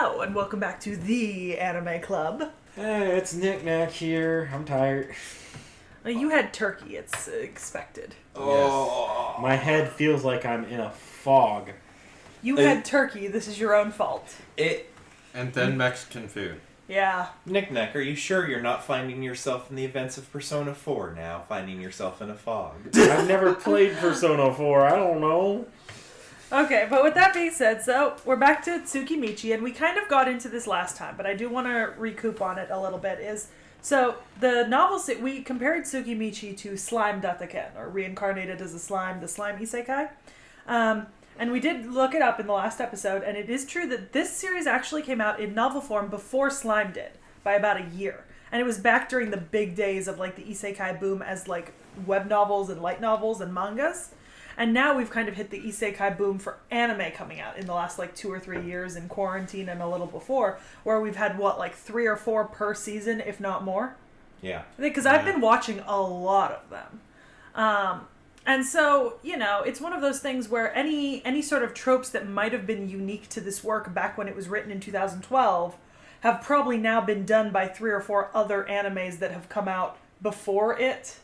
Hello, and welcome back to the Anime Club. Hey, it's Nick Nack here. I'm tired. You had turkey, it's expected. Oh, yes. My head feels like I'm in a fog. You had turkey, this is your own fault. And then Mexican food. Yeah. Nick Nack, are you sure you're not finding yourself in the events of Persona 4 now, finding yourself in a fog? I've never played Persona 4, I don't know. Okay, but with that being said, so we're back to Tsukimichi, and we kind of got into this last time, but I do want to recoup on it a little bit. So the novels that we compared Tsukimichi to Slime Dataken, or Reincarnated as a Slime, the Slime Isekai. And we did look it up in the last episode, and it is true that this series actually came out in novel form before Slime did, by about a year. And it was back during the big days of like the Isekai boom as like web novels and light novels and mangas. And now we've kind of hit the isekai boom for anime coming out in the last like 2 or 3 years in quarantine and a little before, where we've had like 3 or 4 per season, if not more. Yeah. Because I've been watching a lot of them. And so, you know, it's one of those things where any sort of tropes that might have been unique to this work back when it was written in 2012 have probably now been done by 3 or 4 other animes that have come out before it.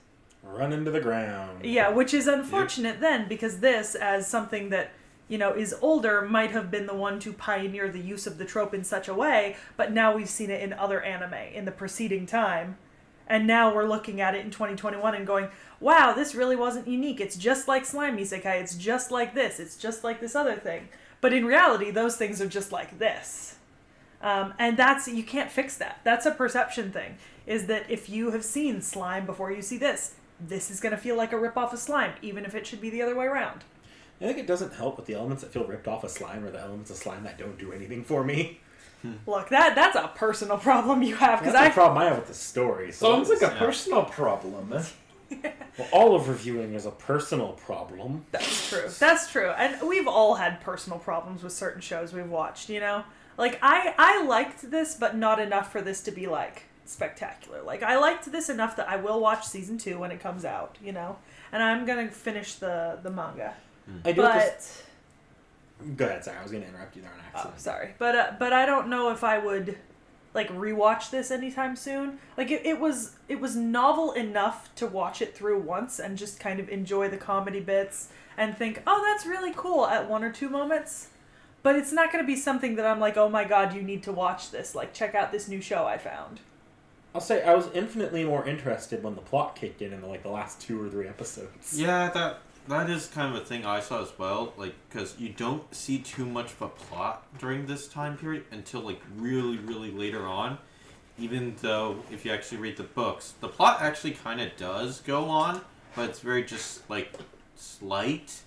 Run into the ground. Yeah, which is unfortunate then, because this, as something that, you know, is older, might have been the one to pioneer the use of the trope in such a way, but now we've seen it in other anime in the preceding time, and now we're looking at it in 2021 and going, wow, this really wasn't unique, it's just like Slime Isekai, it's just like this, it's just like this other thing. But in reality, those things are just like this. And you can't fix that. That's a perception thing, is that if you have seen Slime before you see this is going to feel like a rip-off of Slime, even if it should be the other way around. I think it doesn't help with the elements that feel ripped off of Slime or the elements of Slime that don't do anything for me. Look, that's a personal problem you have. That's a problem I have with the story. Sounds like a personal problem. Well, all of reviewing is a personal problem. That's true. That's true. And we've all had personal problems with certain shows we've watched, you know? Like, I liked this, but not enough for this to be, like, spectacular. Like, I liked this enough that I will watch season 2 when it comes out, you know? And I'm gonna finish the manga. I do but... Go ahead, sorry. I was gonna interrupt you there on accident. Oh, sorry. But I don't know if I would, like, rewatch this anytime soon. Like, it was novel enough to watch it through once and just kind of enjoy the comedy bits and think, oh, that's really cool at 1 or 2 moments. But it's not gonna be something that I'm like, oh my god, you need to watch this. Like, check out this new show I found. I'll say I was infinitely more interested when the plot kicked in the last 2 or 3 episodes. Yeah, that is kind of a thing I saw as well. Like, because you don't see too much of a plot during this time period until like really, really later on. Even though if you actually read the books, the plot actually kind of does go on, but it's very just like slight.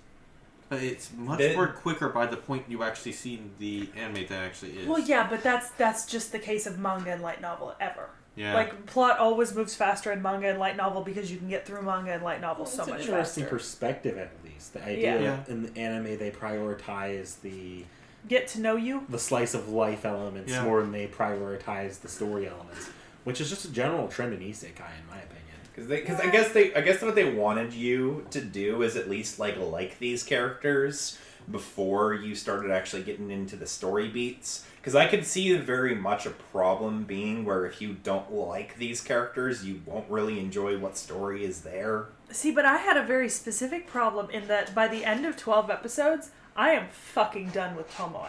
But it's much more quicker by the point you actually see the anime than actually is. Well, yeah, but that's just the case of manga and light novel ever. Yeah. Like, plot always moves faster in manga and light novel because you can get through manga and light novel so much faster. It's an interesting perspective, at least. The idea that in the anime they prioritize the... Get to know you? The slice of life elements more than they prioritize the story elements. Which is just a general trend in isekai, in my opinion. Because I guess what they wanted you to do is at least like these characters before you started actually getting into the story beats. Because I could see very much a problem being where if you don't like these characters, you won't really enjoy what story is there. See, but I had a very specific problem in that by the end of 12 episodes, I am fucking done with Tomoe.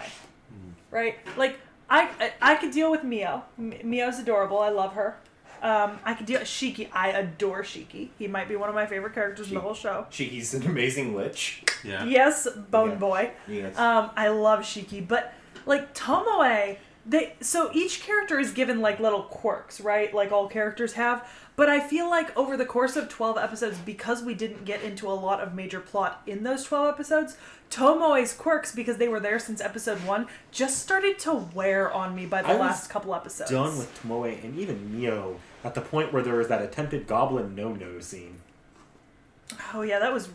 Right? Like, I could deal with Mio. Mio's adorable. I love her. I could deal with Shiki. I adore Shiki. He might be one of my favorite characters in the whole show. Shiki's an amazing lich. Yeah. Yes, Bone Boy. Yes. I love Shiki, but like Tomoe, so each character is given like little quirks, right? Like all characters have. But I feel like over the course of 12 episodes, because we didn't get into a lot of major plot in those 12 episodes, Tomoe's quirks, because they were there since episode 1, just started to wear on me by the last couple episodes. Done with Tomoe and even Mio at the point where there was that attempted goblin no-no scene. Oh yeah, that was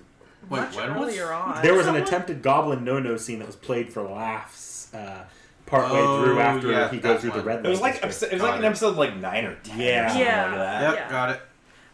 much earlier on. There was an attempted goblin no-no scene that was played for laughs partway through after he goes through the red light. It was like an episode like 9 or 10. Yeah. Or something like that. Yep, got it.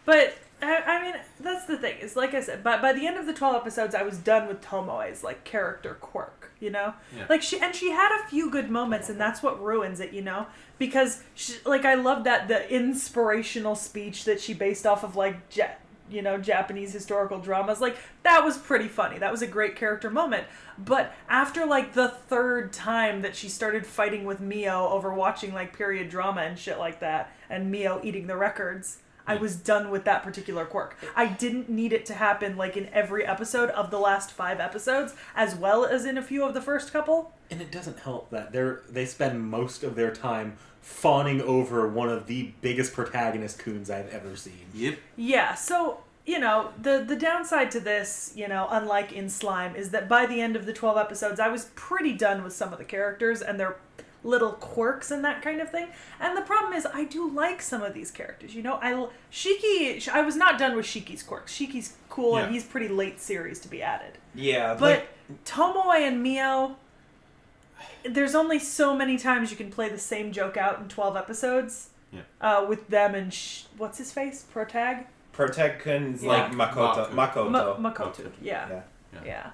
But I mean, that's the thing. Is like I said, by the end of the 12 episodes, I was done with Tomoe's like character quirk. You know, like she had a few good moments, and that's what ruins it. You know, because I love that the inspirational speech that she based off of like Japanese historical dramas. Like, that was pretty funny. That was a great character moment. But after like the third time that she started fighting with Mio over watching like period drama and shit like that, and Mio eating the records, I was done with that particular quirk. I didn't need it to happen like in every episode of the last 5 episodes, as well as in a few of the first couple. And it doesn't help that they spend most of their time fawning over one of the biggest protagonist coons I've ever seen. Yep. Yeah, so, you know, the downside to this, you know, unlike in Slime, is that by the end of the 12 episodes, I was pretty done with some of the characters and their little quirks and that kind of thing. And the problem is, I do like some of these characters. You know, Shiki, I was not done with Shiki's quirks. Shiki's cool, and he's pretty late series to be added. Yeah. But Tomoe and Mio, there's only so many times you can play the same joke out in 12 episodes. Yeah. With them and what's his face? Protag? Protag-kun's like Makoto. Makoto. Yeah.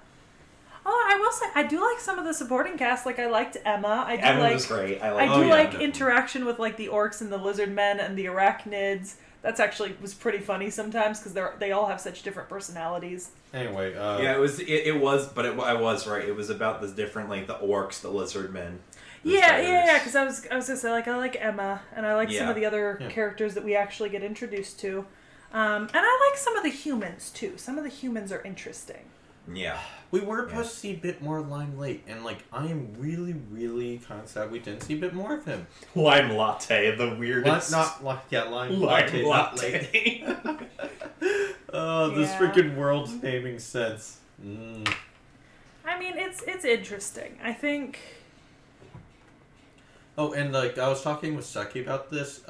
Oh, I will say, I do like some of the supporting cast. Like, I liked Emma. Emma was great. I do like interaction with like the orcs and the lizard men and the arachnids. That's actually was pretty funny sometimes because they all have such different personalities. Anyway, yeah, it was, but I was right. It was about the different, like the orcs, the lizard men. Yeah. Because I was gonna say, like, I like Emma and I like some of the other characters that we actually get introduced to, and I like some of the humans too. Some of the humans are interesting. Yeah. We were supposed to see a bit more Lime Late, and like I am really, really kind of sad we didn't see a bit more of him. Lime Latte, the weirdest. Lime Latte. Not late. This freaking world's naming sense. I mean, it's interesting. I think. Oh, and like I was talking with Saki about this.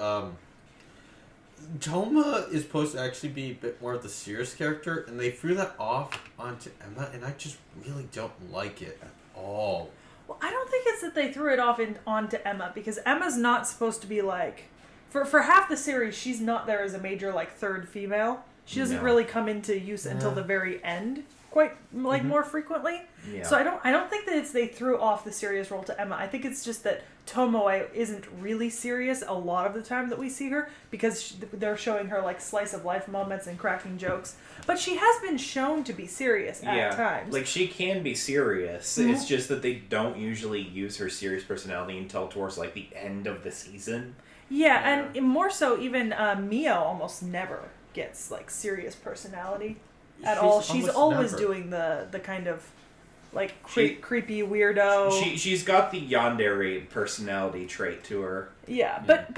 Toma is supposed to actually be a bit more of the serious character, and they threw that off onto Emma, and I just really don't like it at all. Well, I don't think it's that they threw it off onto Emma, because Emma's not supposed to be like... For half the series, she's not there as a major, like, third female. She doesn't really come into use until the very end, quite, like, more frequently. Yeah. So I don't think that they threw off the serious role to Emma. I think it's just that Tomoe isn't really serious a lot of the time that we see her, because they're showing her like slice of life moments and cracking jokes. But she has been shown to be serious at times. Like, she can be serious. Mm-hmm. It's just that they don't usually use her serious personality until towards like the end of the season. Yeah, and more so even Mio almost never gets like serious personality at all. She's always doing the kind of like creepy weirdo. She's got the yandere personality trait to her. Yeah, but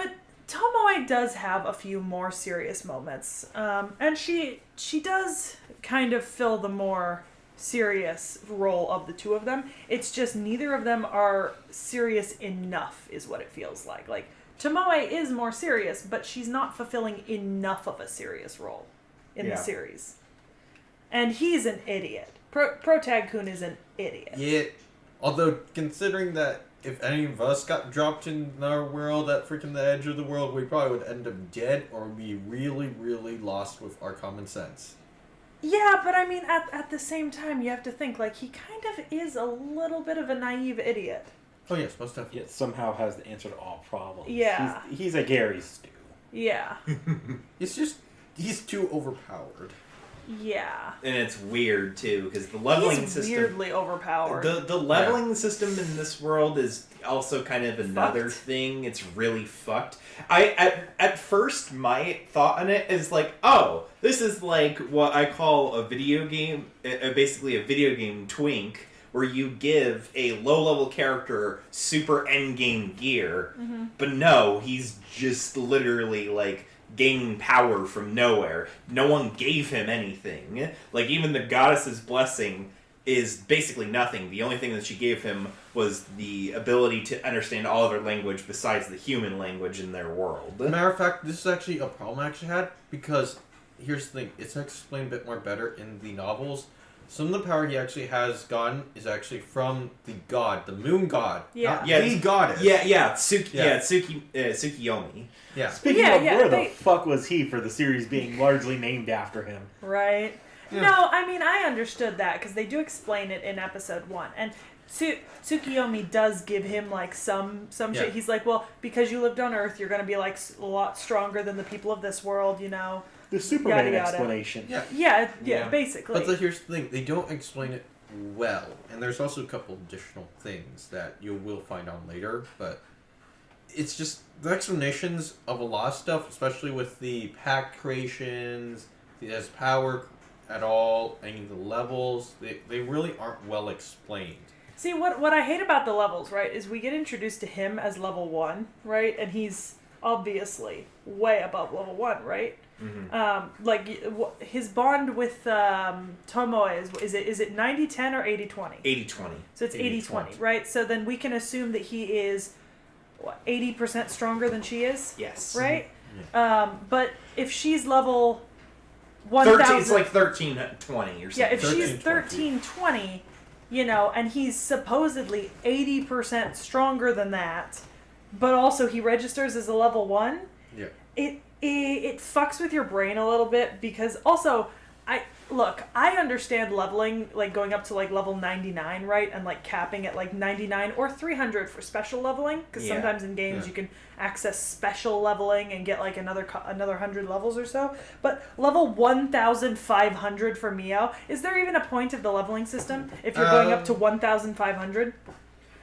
Tomoe does have a few more serious moments, and she does kind of fill the more serious role of the two of them. It's just neither of them are serious enough, is what it feels like. Like, Tomoe is more serious, but she's not fulfilling enough of a serious role in the series. And he's an idiot. Protag-kun is an idiot. Yeah, although considering that if any of us got dropped in our world at freaking the edge of the world, we probably would end up dead or be really, really lost with our common sense. Yeah, but I mean, at the same time, you have to think, like, he kind of is a little bit of a naive idiot. Oh, yes, most definitely. Yet somehow has the answer to all problems. Yeah. He's a Gary Stew. Yeah. It's just, he's too overpowered. Yeah. And it's weird, too, because the leveling system... weirdly overpowered. The leveling system in this world is also kind of another thing. It's really fucked. At first, my thought on it is like, oh, this is like what I call a video game, basically a video game twink, where you give a low-level character super endgame gear, but no, he's just literally, like, gaining power from nowhere. No one gave him anything. Like, even the goddess's blessing is basically nothing. The only thing that she gave him was the ability to understand all other language besides the human language in their world. Matter of fact, this is actually a problem I actually had, because here's the thing, it's explained a bit more better in the novels, some of the power he actually has gotten is actually from the god, the moon god. Yeah. Not Yeah, the goddess. Tsukiyomi. Yeah. Speaking of, where they- the fuck was he for the series being largely named after him? Right. Yeah. No, I mean, I understood that because they do explain it in episode 1. And Tsukiyomi does give him, like, some Yeah. shit. He's like, well, because you lived on Earth, you're going to be, like, a lot stronger than the people of this world, you know? The Superman Yada, yada. explanation. Yeah. Yeah, Yeah. basically. But here's the thing, they don't explain it well. And there's also a couple additional things that you will find out later, but it's just the explanations of a lot of stuff, especially with the pack creations, his power at all, any of the levels, they really aren't well explained. See, what I hate about the levels, right, is we get introduced to him as level 1, right? And he's obviously way above level 1, right? His bond with Tomoe is it 90-10 or 80-20? 80-20. So it's 80-20, right? So then we can assume that he is 80% stronger than she is, Yes. right? But if she's level 1000, It's like 13-20 or something. yeah, if she's 13-20. 13-20, you know, and he's supposedly 80% stronger than that, but also he registers as a level 1, Yeah. it fucks with your brain a little bit because also I understand leveling, like going up to like level 99, right, and like capping at like 99 or 300 for special leveling, because Yeah. sometimes in games you can access special leveling and get like another 100 levels or so. But level 1500 for Mio, is there even a point of the leveling system if you're going up to 1500?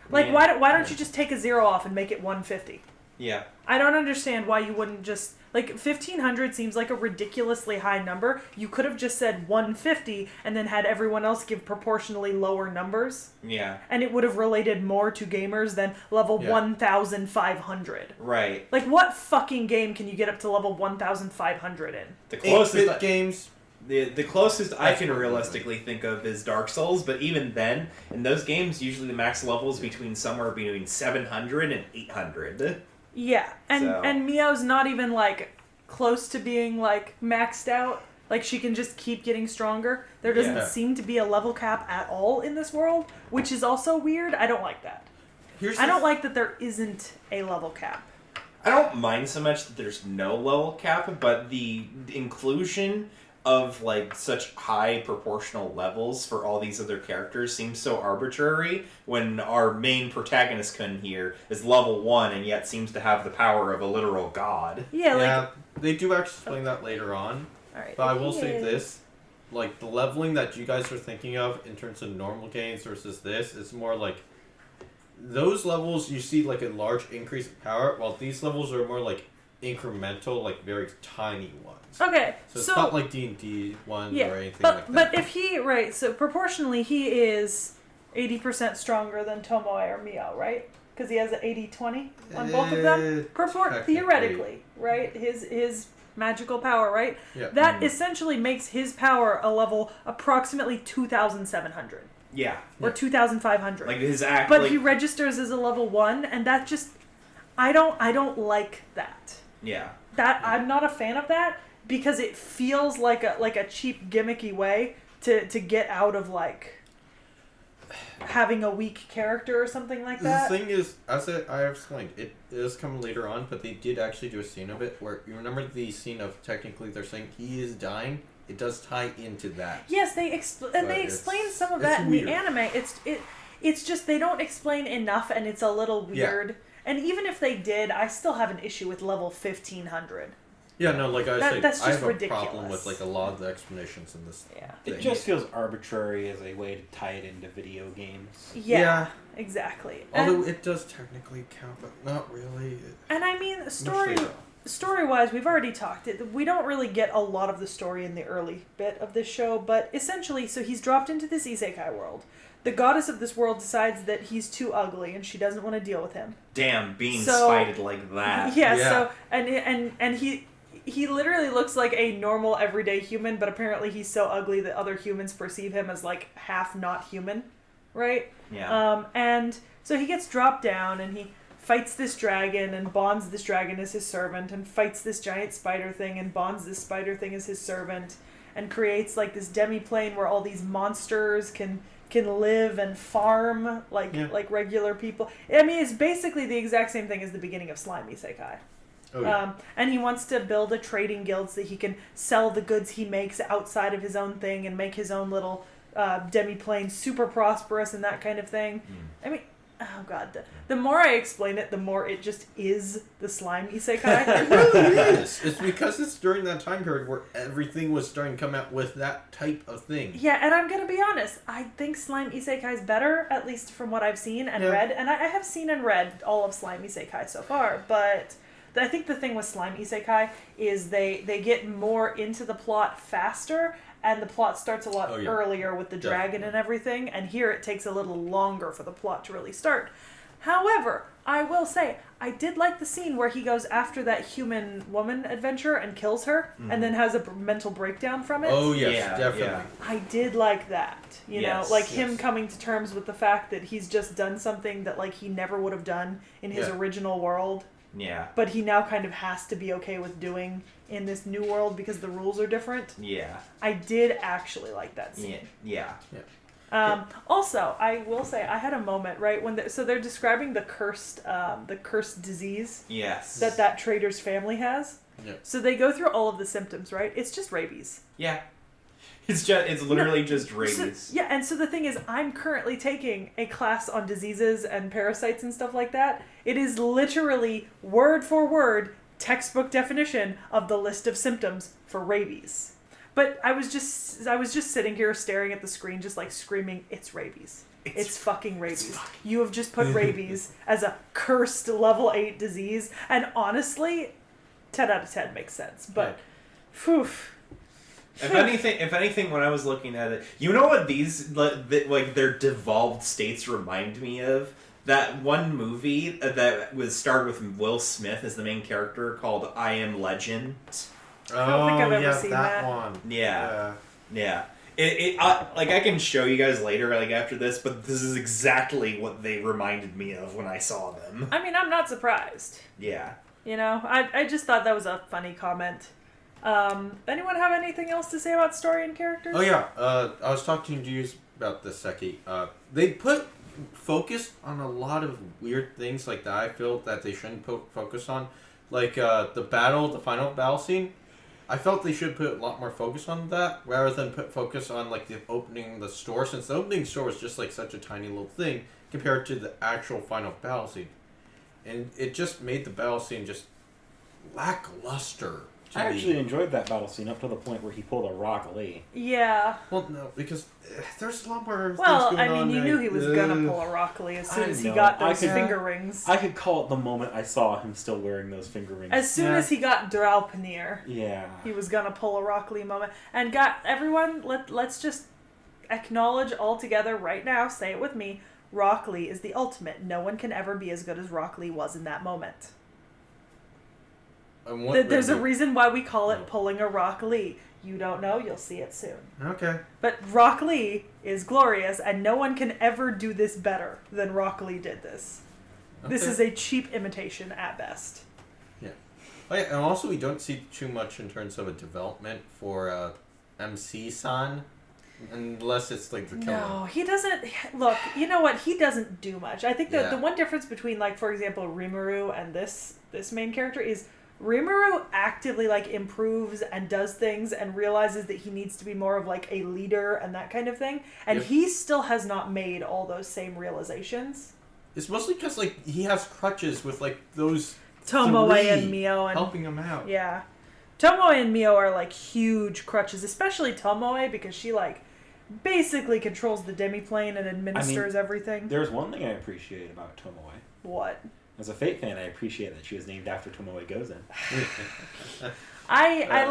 Like Yeah. why don't you just take a 0 off and make it 150? Yeah. I don't understand why you wouldn't just... Like, 1,500 seems like a ridiculously high number. You could have just said 150 and then had everyone else give proportionally lower numbers. Yeah. And it would have related more to gamers than level 1,500. Right. Like, what fucking game can you get up to level 1,500 in? The 8-bit closest games. The closest I can what I'm realistically think of is Dark Souls, but even then, in those games, usually the max level is somewhere between 700 and 800. Yeah, and So- and Mio's not even, like, close to being, like, maxed out. Like, she can just keep getting stronger. There doesn't Yeah. seem to be a level cap at all in this world, which is also weird. I don't like that. I don't like that there isn't a level cap. I don't mind so much that there's no level cap, but the inclusion of like such high proportional levels for all these other characters seems so arbitrary when our main protagonist Kun here is level 1 and yet seems to have the power of a literal god. Yeah, like... Yeah, they do actually explain that later on. Alright, But I will say yeah. this, like the leveling that you guys are thinking of in terms of normal games versus this, is more like those levels you see like a large increase in power, while these levels are more like incremental, like very tiny ones. Okay, So it's not like D&D ones yeah, or anything but, like that. But if he... Right, so proportionally he is 80% stronger than Tomoe or Mio, right? Because he has an 80-20 on both of them? Technically. Theoretically, right? His magical power, right? Yeah. That essentially makes his power a level approximately 2,700 Yeah. or 2,500. Like his act but like, he registers as a level 1, and that just... I don't like that. yeah. I'm not a fan of that because it feels like a cheap gimmicky way to get out of like having a weak character or something like that. The thing is, as I have explained, it is coming later on, but they did actually do a scene of it where you remember the scene of technically they're saying he is dying. It does tie into that. Yes, they explain some of that in weird. the anime. It's just they don't explain enough, and it's a little weird. Yeah. And even if they did, I still have an issue with level 1,500. Yeah, no, like I was saying, That's I just have ridiculous. a problem with like a lot of the explanations in this. Yeah. It thing. just feels arbitrary as a way to tie it into video games. Yeah, exactly. Although And, it does technically count, but not really. and I mean, Much later. story-wise, we've already talked it. We don't really get a lot of the story in the early bit of this show, but essentially, so he's dropped into this isekai world. The goddess of this world decides that he's too ugly and she doesn't want to deal with him. Damn, being So- spited like that. Yeah, Yeah. so and he literally looks like a normal everyday human, but apparently he's so ugly that other humans perceive him as like half not human, right? Yeah. And so he gets dropped down and he fights this dragon and bonds this dragon as his servant and fights this giant spider thing and bonds this spider thing as his servant. and creates like this demi-plane where all these monsters can live and farm like regular people. I mean, it's basically the exact same thing as the beginning of Slime Isekai. Oh, yeah. And he wants to build a trading guild so he can sell the goods he makes outside of his own thing and make his own little demi-plane super prosperous and that kind of thing. I mean, oh god, the more I explain it, the more it just is the Slime Isekai. It really is. It's because it's during that time period where everything was starting to come out with that type of thing. Yeah, and I'm going to be honest. I think Slime Isekai is better, at least from what I've seen and read. And I have seen and read all of Slime Isekai so far, but I think the thing with Slime Isekai is they get more into the plot faster, and the plot starts a lot earlier with the dragon and everything, and here it takes a little longer for the plot to really start. However, I will say, I did like the scene where he goes after that human woman adventure and kills her, and then has a mental breakdown from it. Oh, yes, definitely. Yeah. I did like that. You know, like him coming to terms with the fact that he's just done something that like he never would have done in his original world. Yeah. But he now kind of has to be okay with doing in this new world because the rules are different. Yeah. I did actually like that scene. Yeah. Also, I will say I had a moment right when they're describing the cursed disease. Yes. That trader's family has. Yeah. So they go through all of the symptoms, right? It's just rabies. Yeah. It's literally just rabies. So, and so the thing is, I'm currently taking a class on diseases and parasites and stuff like that. It is literally word for word textbook definition of the list of symptoms for rabies. But I was just sitting here staring at the screen, just like screaming, "It's rabies! It's fucking rabies! You have just put rabies as a cursed level 8 disease." And honestly, 10 out of 10 makes sense. But, phew. If anything, when I was looking at it, you know what these like their devolved states remind me of? That one movie that was starred with Will Smith as the main character called I Am Legend. I don't think I've ever seen that that one. Yeah. Like I can show you guys later, like after this, but this is exactly what they reminded me of when I saw them. I mean, I'm not surprised. Yeah. You know, I just thought that was a funny comment. Anyone have anything else to say about story and characters? Oh yeah, I was talking to you about this, Seki. They put focus on a lot of weird things like that I feel that they shouldn't focus on. Like the final battle scene. I felt they should put a lot more focus on that rather than put focus on like the opening the store, since the opening store was just like such a tiny little thing compared to the actual final battle scene. And it just made the battle scene just lackluster. I actually enjoyed that battle scene up to the point where he pulled a Rock Lee. Yeah. Well, no, because there's a lot more things Well, going I mean, on. you knew he was gonna pull a Rock Lee as soon as he know. got those finger rings. I could call it the moment I saw him still wearing those finger rings. As soon as he got Draupnir, Yeah. he was gonna pull a Rock Lee moment. And everyone, let's just acknowledge all together right now, say it with me, Rock Lee is the ultimate. No one can ever be as good as Rock Lee was in that moment. There's a reason why we call it pulling a Rock Lee. You don't know, you'll see it soon. Okay. But Rock Lee is glorious, and no one can ever do this better than Rock Lee did this. Okay. This is a cheap imitation at best. Yeah. Oh, yeah, and also we don't see too much in terms of a development for MC-san. Unless it's like the killer. No, he doesn't. Look, you know what? He doesn't do much. I think the one difference between, like, for example, Rimuru and this main character is Rimuru actively like improves and does things and realizes that he needs to be more of like a leader and that kind of thing, and he still has not made all those same realizations. It's mostly because like he has crutches with like those Tomoe and Mio and helping him out. Yeah, Tomoe and Mio are like huge crutches, especially Tomoe because she like basically controls the demiplane and administers everything. There's one thing I appreciate about Tomoe. What? As a Fate fan, I appreciate that she was named after Tomoe Gozen. I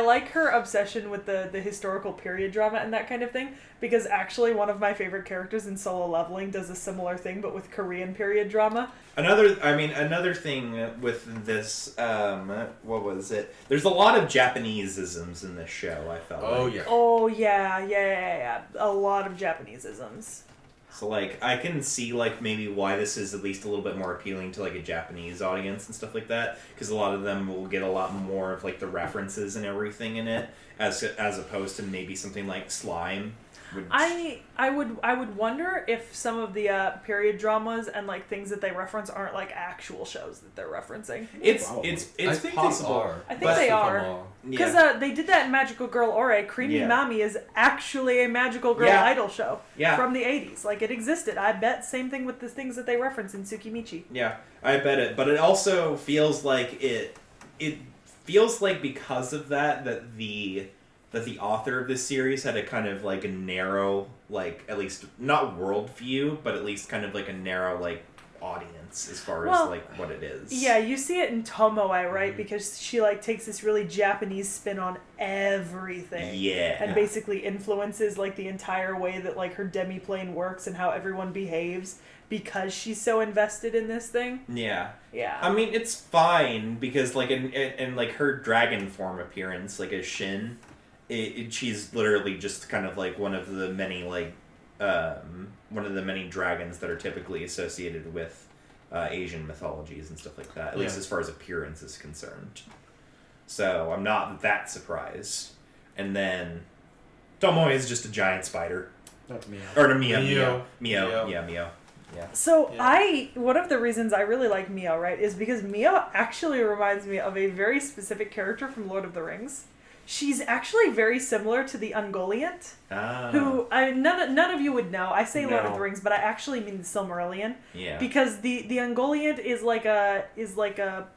like her obsession with the historical period drama and that kind of thing, because actually one of my favorite characters in Solo Leveling does a similar thing but with Korean period drama. Another thing with this, what was it? There's a lot of Japanese-isms in this show, I felt like. Oh yeah. A lot of Japanese-isms. So, like, I can see, like, maybe why this is at least a little bit more appealing to, like, a Japanese audience and stuff like that. Because a lot of them will get a lot more of, like, the references and everything in it, as opposed to maybe something like Slime. Which... I would wonder if some of the period dramas and like things that they reference aren't like actual shows that they're referencing. It's I think possible. They are. I think they are. Because they did that in Magical Girl Ore. Creamy Mami is actually a Magical Girl idol show from the 80s. Like, it existed. I bet same thing with the things that they reference in Tsukimichi. Yeah, I bet it. But it also feels like it feels like because of that the author of this series had a kind of like a narrow, like, at least not worldview, but at least kind of like a narrow, like, audience as far as like what it is. Yeah, you see it in Tomoe, right? Because she like takes this really Japanese spin on everything. Yeah. And basically influences like the entire way that like her demiplane works and how everyone behaves because she's so invested in this thing. Yeah. Yeah. I mean, it's fine because like in like her dragon form appearance, like as Shin, she's literally just kind of like one of the many like one of the many dragons that are typically associated with Asian mythologies and stuff like that, at least as far as appearance is concerned. So I'm not that surprised. And then Tomoe is just a giant spider. That's Mio. Or no, Mio. Yeah. So one of the reasons I really like Mio, right, is because Mio actually reminds me of a very specific character from Lord of the Rings. She's actually very similar to the Ungoliant, who none of you would know. I say Lord of the Rings, but I actually mean the Silmarillion. Yeah. Because the Ungoliant is like a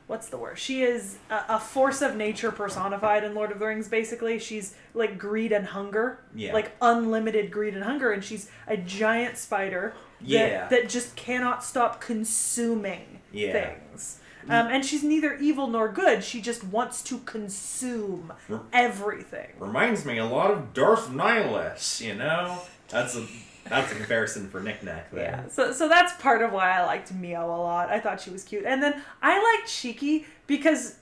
what's the word? She is a force of nature personified in Lord of the Rings. Basically, she's like greed and hunger, like unlimited greed and hunger, and she's a giant spider that just cannot stop consuming things. And she's neither evil nor good. She just wants to consume everything. Reminds me a lot of Darth Nihilus, you know? That's a comparison for Knick Knack there. Yeah, so that's part of why I liked Mio a lot. I thought she was cute. And then I liked Shiki because...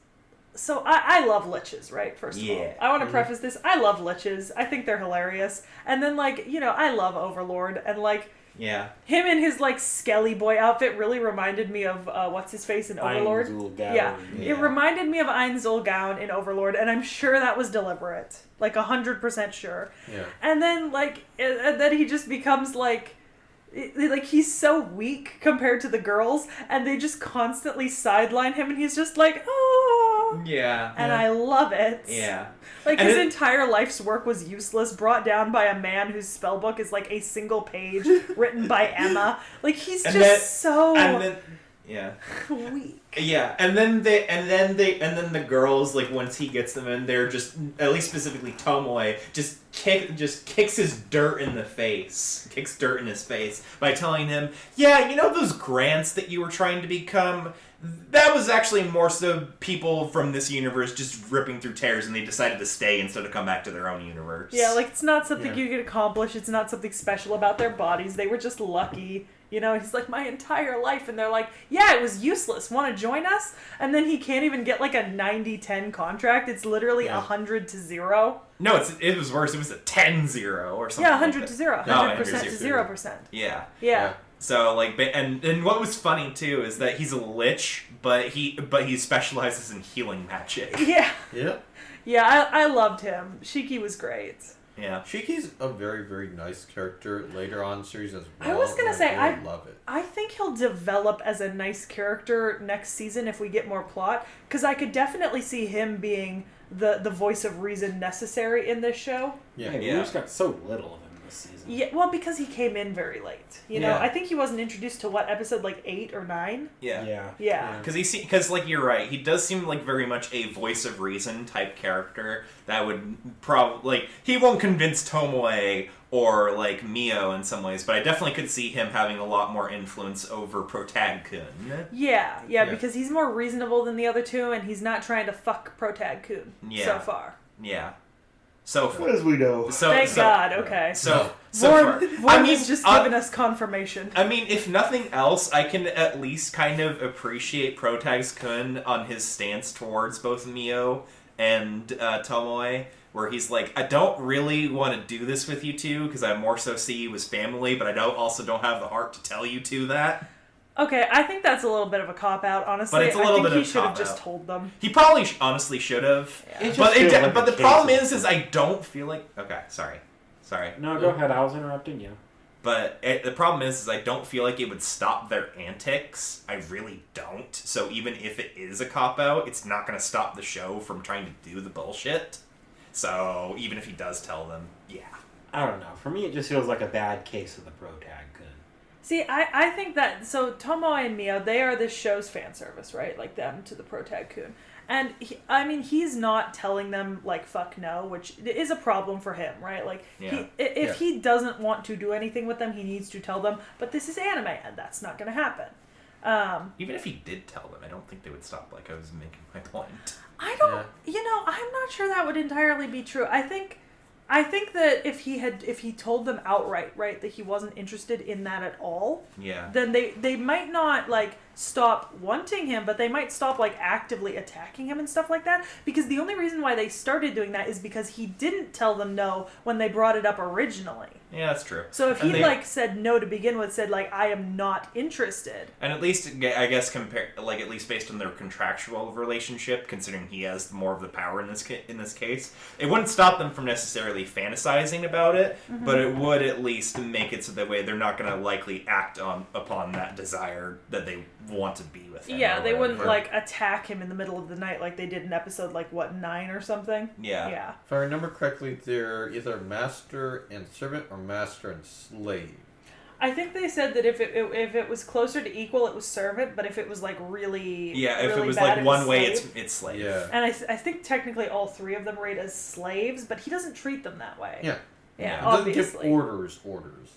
So I love liches, right? First of all. I want to preface this. I love liches. I think they're hilarious. And then, like, you know, I love Overlord. And, like... Yeah. Him in his, like, Skelly Boy outfit really reminded me of, what's-his-face in Overlord? Yeah. It reminded me of Einzul Gown in Overlord, and I'm sure that was deliberate. Like, 100% sure. Yeah. And then, like, and then he just becomes, like, he's so weak compared to the girls, and they just constantly sideline him, and he's just like, oh! Yeah. And I love it. Yeah. Like, his entire life's work was useless, brought down by a man whose spellbook is, like, a single page written by Emma. Like, he's so weak. Yeah, and then the girls, like, once he gets them in, they're just, at least specifically Tomoe, just kicks his dirt in the face. Kicks dirt in his face by telling him, yeah, you know those grants that you were trying to become? That was actually more so people from this universe just ripping through tears, and they decided to stay instead of come back to their own universe. Yeah, like, it's not something you could accomplish. It's not something special about their bodies. They were just lucky. You know, he's like, my entire life. And they're like, yeah, it was useless. Want to join us? And then he can't even get, like, a 90-10 contract. It's literally 100-0. No, it was worse. It was a 10-0 or something. Yeah, 100-0. 100% to 0%. Yeah. So, like, and what was funny, too, is that he's a lich, but he specializes in healing magic. Yeah. Yeah. Yeah, I loved him. Shiki was great. Yeah. Shiki's a very, very nice character later on in the series as well. I was going to say, I love it. I think he'll develop as a nice character next season if we get more plot, because I could definitely see him being the voice of reason necessary in this show. Yeah, we just got so little of him this season. Yeah, well, because he came in very late. You know, I think he wasn't introduced to what, episode like 8 or 9? Yeah. Because like, you're right, he does seem like very much a voice of reason type character that would probably, like, he won't convince Tomoe or, like, Mio in some ways, but I definitely could see him having a lot more influence over Protag-kun. Yeah, because he's more reasonable than the other two, and he's not trying to fuck Protag-kun so far. Yeah. So far as we know. Thank God, okay. Vorm's just given us confirmation. I mean, if nothing else, I can at least kind of appreciate Protag-kun on his stance towards both Mio and Tomoe, where he's like, I don't really want to do this with you two because I more so see you as family, but I don't have the heart to tell you two that. Okay, I think that's a little bit of a cop-out, honestly. But it's a little I think bit he of should have cop-out. just told them. He probably honestly should have. Yeah. But the problem is I don't feel like... Okay, sorry. No, go ahead. I was interrupting you. But the problem is I don't feel like it would stop their antics. I really don't. So even if it is a cop-out, it's not going to stop the show from trying to do the bullshit. So even if he does tell them, yeah. I don't know. For me, it just feels like a bad case of the pro-tag-kun. See, I think that... So, Tomoe and Mio, they are this show's fan service, right? Like, them to the pro-tag-kun. And, he's not telling them, like, fuck no, which is a problem for him, right? Like, Yeah. If he doesn't want to do anything with them, he needs to tell them, but this is anime, and that's not going to happen. Even if he did tell them, I don't think they would stop like I was making my point. I don't... I'm not sure that would entirely be true. I think that if he told them outright, right, that he wasn't interested in that at all, Yeah. then they might not, like, stop wanting him, but they might stop, like, actively attacking him and stuff like that, because the only reason why they started doing that is because he didn't tell them no when they brought it up originally. Yeah, that's true. So if he, said no to begin with, said, like, I am not interested. And at least, I guess, at least based on their contractual relationship, considering he has more of the power in this case, it wouldn't stop them from necessarily fantasizing about it, but it would at least make it so that way they're not going to likely act upon that desire that they want to be with him. Yeah, they whatever. wouldn't, like, attack him in the middle of the night like they did in episode, 9 or something? Yeah. Yeah. If I remember correctly, they're either master and servant or master and slave. I think they said that if it was closer to equal, it was servant, but if it was, like, really Yeah, if really it was bad, like one way, slave. it's slave. Yeah. And I think technically all three of them rate as slaves, but he doesn't treat them that way. Yeah. Yeah, It doesn't obviously. give orders.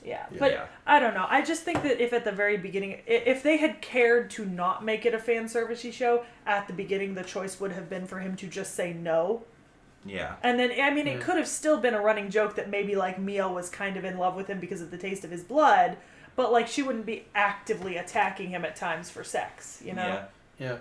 Yeah, Yeah. but Yeah. I don't know. I just think that if at the very beginning, if they had cared to not make it a fan servicey show at the beginning, the choice would have been for him to just say no. Yeah. And then, I mean, it could have still been a running joke that maybe, like, Mio was kind of in love with him because of the taste of his blood, but, like, she wouldn't be actively attacking him at times for sex, you know? Yeah.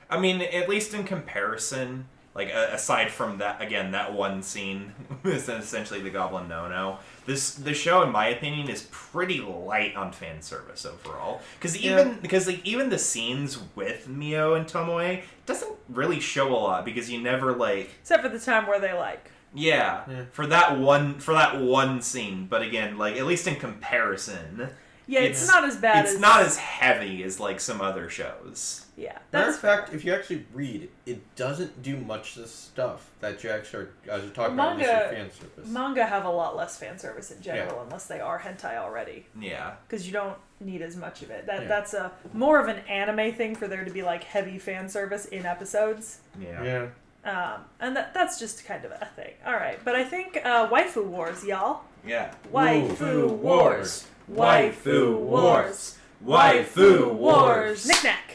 I mean, at least in comparison, like, aside from that, again, that one scene is essentially the Goblin No-No, the show, in my opinion, is pretty light on fan service overall. Because even the scenes with Mio and Tomoe doesn't really show a lot, because you never, like... Except for the time where they, like... Yeah, for that one scene, but again, like, at least in comparison... Yeah, it's not as bad It's not as heavy as, like, some other shows. Yeah, Matter that's of fact, if you actually read, it doesn't do much of the stuff that you actually are talking about in this fan service. Manga have a lot less fan service in general, unless they are hentai already. Yeah. Because you don't need as much of it. That's Yeah. a more of an anime thing for there to be, like, heavy fan service in episodes. Yeah. And that's just kind of a thing. All right, but I think waifu wars, y'all. Yeah. Waifu wars. Waifu wars. Waifu wars. Knick-knack.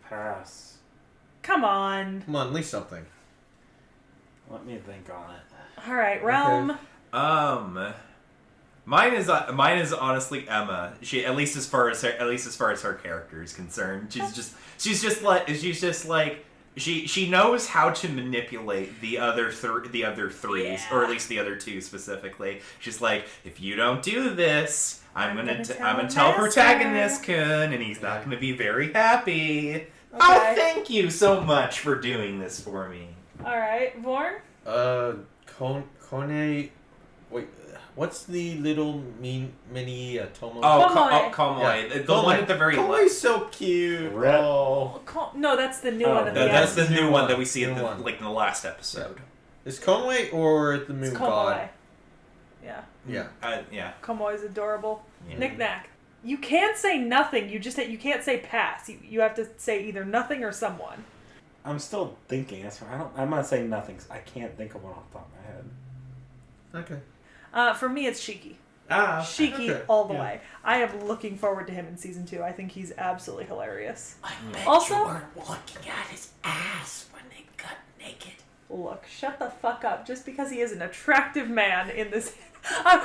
Pass. Come on. Come on, at least something. Let me think on it. All right, Realm. Mine is honestly Emma. She at least as far as her character is concerned. She's just like she knows how to manipulate the other threes, or at least the other two specifically. She's like, if you don't do this, I'm gonna tell protagonist Kun, and he's not gonna be very happy. Oh, thank you so much for doing this for me. All right, Vorn. Kone. Wait, what's the little mini Tomo? Komoe. The one at the very left. Komoe's so cute. Oh. No, that's the new one at the end. That's the new one that we see in New one. in the last episode. Is Komoe or the moon It's god? Komoe. Yeah. Yeah. Yeah. Komoe's adorable. Yeah. Knick-knack. You can't say nothing. You can't say pass. You have to say either nothing or someone. I'm still thinking. That's why I'm not saying nothing, 'cause I can't think of one off the top of my head. Okay. For me, it's Shiki. Shiki okay. all the Yeah. way. I am looking forward to him in season 2. I think he's absolutely hilarious. I bet Also- you weren't looking at his ass when they got naked. Look, shut the fuck up. Just because he is an attractive man in this...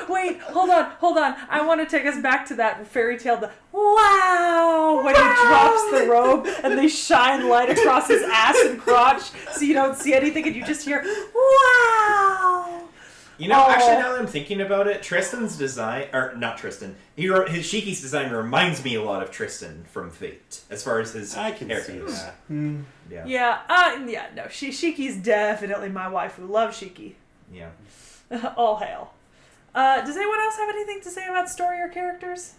wait, hold on. I want to take us back to that fairy tale. Wow! When he drops the robe, and they shine light across his ass and crotch, so you don't see anything, and you just hear, wow! You know, actually, now that I'm thinking about it, Tristan's design, or not Tristan, his Shiki's design reminds me a lot of Tristan from Fate, as far as his I can hair see goes. that. Yeah, no, Shiki's definitely my waifu. Love Shiki. Yeah. All hail. Does anyone else have anything to say about story or characters?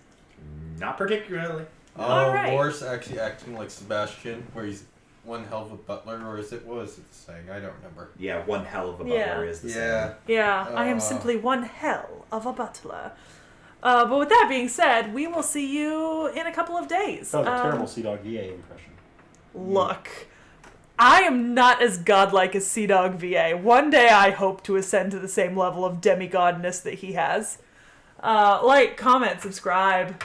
Not particularly. All right. Morse actually acting like Sebastian, where he's one hell of a butler, or what was it saying? I don't remember. Yeah, one hell of a butler is the same. Yeah, I am simply one hell of a butler. But with that being said, we will see you in a couple of days. That was a terrible Sea Dog VA impression. Look, I am not as godlike as Sea Dog VA. One day I hope to ascend to the same level of demigodness that he has. Like, comment, subscribe.